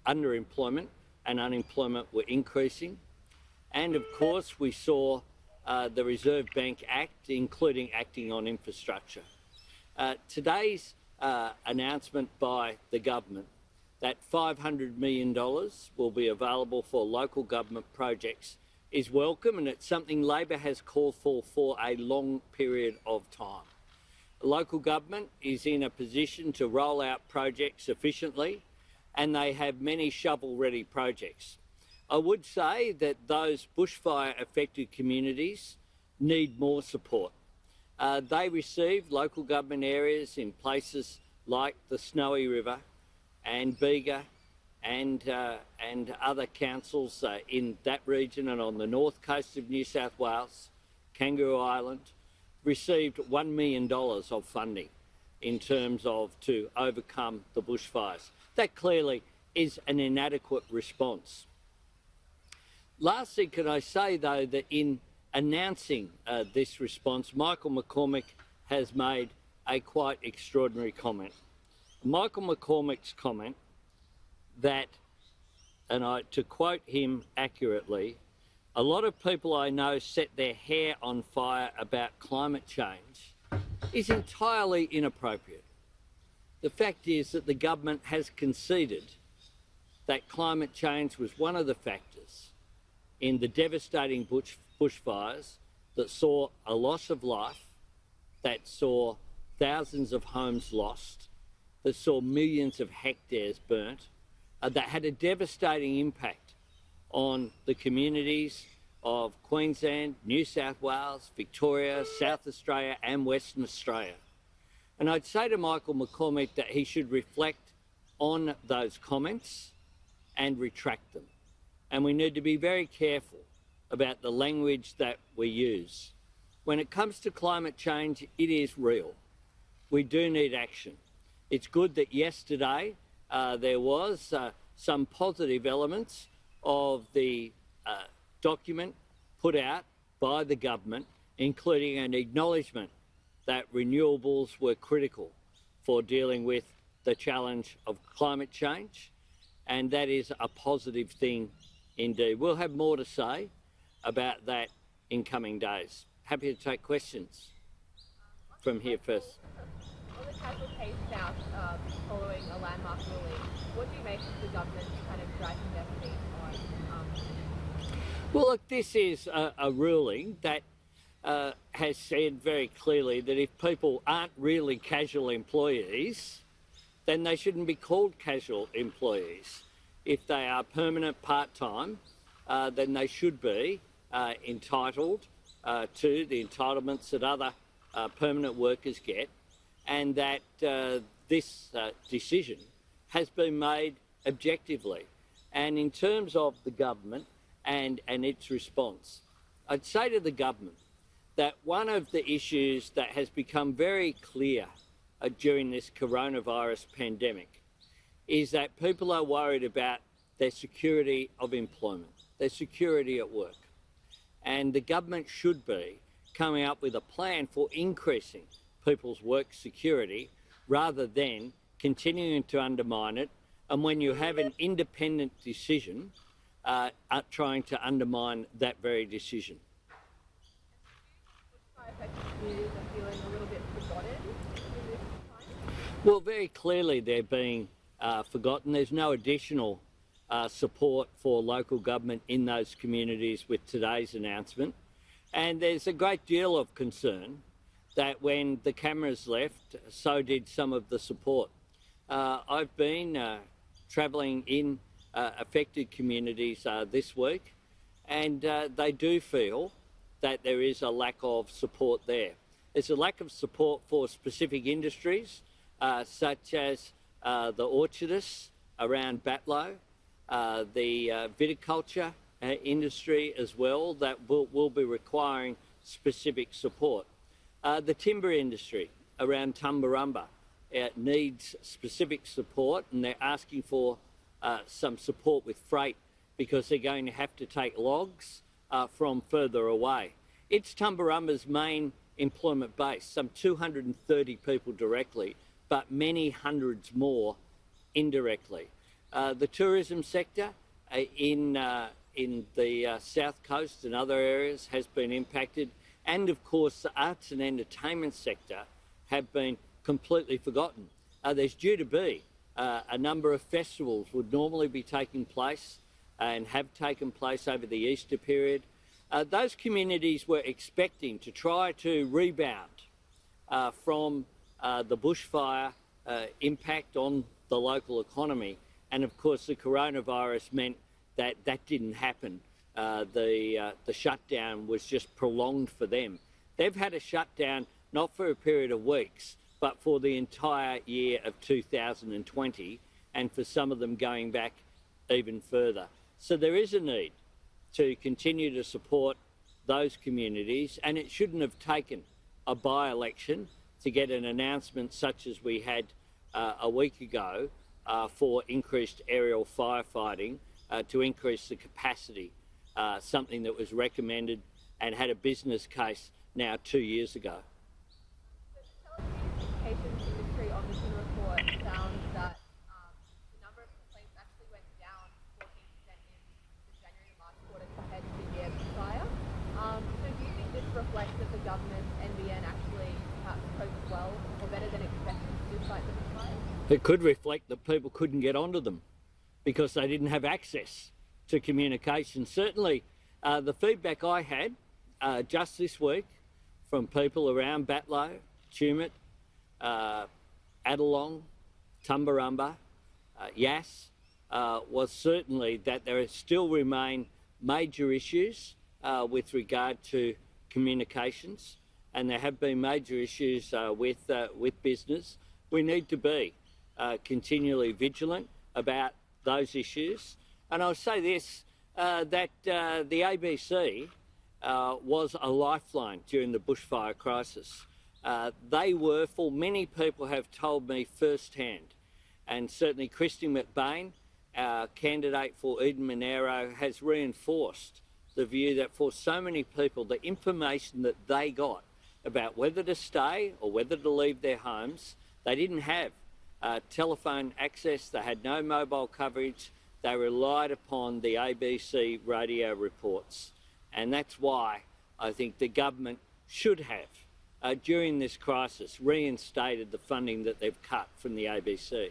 underemployment and unemployment were increasing. And of course, we saw the Reserve Bank act, including acting on infrastructure. Today's announcement by the government that $500 million will be available for local government projects is welcome, and it's something Labor has called for a long period of time. Local government is in a position to roll out projects efficiently, and they have many shovel-ready projects. I would say that those bushfire-affected communities need more support. They receive local government areas in places like the Snowy River and Bega and other councils in that region and on the north coast of New South Wales, Kangaroo Island, received $1 million of funding in terms of to overcome the bushfires. That clearly is an inadequate response. Lastly, can I say, though, that in announcing this response, Michael McCormack has made a quite extraordinary comment. Michael McCormack's comment that, and to quote him accurately, a lot of people I know set their hair on fire about climate change is entirely inappropriate. The fact is that the government has conceded that climate change was one of the factors in the devastating bushfires that saw a loss of life, that saw thousands of homes lost, that saw millions of hectares burnt, that had a devastating impact on the communities of Queensland, New South Wales, Victoria, South Australia and Western Australia. And I'd say to Michael McCormack that he should reflect on those comments and retract them. And we need to be very careful about the language that we use. When it comes to climate change, it is real. We do need action. It's good that yesterday there was some positive elements of the document put out by the government, including an acknowledgement that renewables were critical for dealing with the challenge of climate change, and that is a positive thing indeed. We'll have more to say about that in coming days. Happy to take questions from here first. On the casual case south, following a landmark ruling, what do you make of the government kind of dragging their feet on? Well, look, this is a ruling that has said very clearly that if people aren't really casual employees, then they shouldn't be called casual employees. If they are permanent part-time, then they should be entitled to the entitlements that other permanent workers get, and that this decision has been made objectively. And in terms of the government and its response, I'd say to the government that one of the issues that has become very clear during this coronavirus pandemic is that people are worried about their security of employment, their security at work. And the government should be coming up with a plan for increasing people's work security rather than continuing to undermine it. And when you have an independent decision, trying to undermine that very decision. Communities are feeling a little bit forgotten in this time? Well, very clearly they're being forgotten. There's no additional support for local government in those communities with today's announcement. And there's a great deal of concern that when the cameras left, so did some of the support. I've been travelling in affected communities this week, and they do feel that there is a lack of support there. There's a lack of support for specific industries, such as the orchardists around Batlow, the viticulture industry as well, that will be requiring specific support. The timber industry around Tumbarumba needs specific support, and they're asking for some support with freight because they're going to have to take logs from further away. It's Tumbarumba's main employment base, some 230 people directly, but many hundreds more indirectly. The tourism sector in the south coast and other areas has been impacted, and of course the arts and entertainment sector have been completely forgotten. There's due to be a number of festivals would normally be taking place and have taken place over the Easter period. Those communities were expecting to try to rebound from the bushfire impact on the local economy, and of course the coronavirus meant that that didn't happen. The shutdown was just prolonged for them. They've had a shutdown not for a period of weeks, but for the entire year of 2020, and for some of them going back even further. So there is a need to continue to support those communities, and it shouldn't have taken a by-election to get an announcement such as we had a week ago for increased aerial firefighting to increase the capacity, something that was recommended and had a business case now 2 years ago. The telecommunications industry ombudsman report found that the number of complaints actually went down 14% in the January to March quarter compared to the year prior. So do you think this reflects that the government NBN actually coped well or better than expected to fight the bushfires? It could reflect that people couldn't get onto them because they didn't have access to communication. Certainly the feedback I had just this week from people around Batlow, Tumut, Adelong, Tumbarumba, Yass, was certainly that there still remain major issues with regard to communications, and there have been major issues with business. We need to be continually vigilant about those issues. And I'll say this, that the ABC was a lifeline during the bushfire crisis. They were, for many people have told me firsthand, and certainly Christy McBain, our candidate for Eden Monaro, has reinforced the view that for so many people, the information that they got about whether to stay or whether to leave their homes, they didn't have telephone access, they had no mobile coverage, they relied upon the ABC radio reports. And that's why I think the government should have, during this crisis, reinstated the funding that they've cut from the ABC.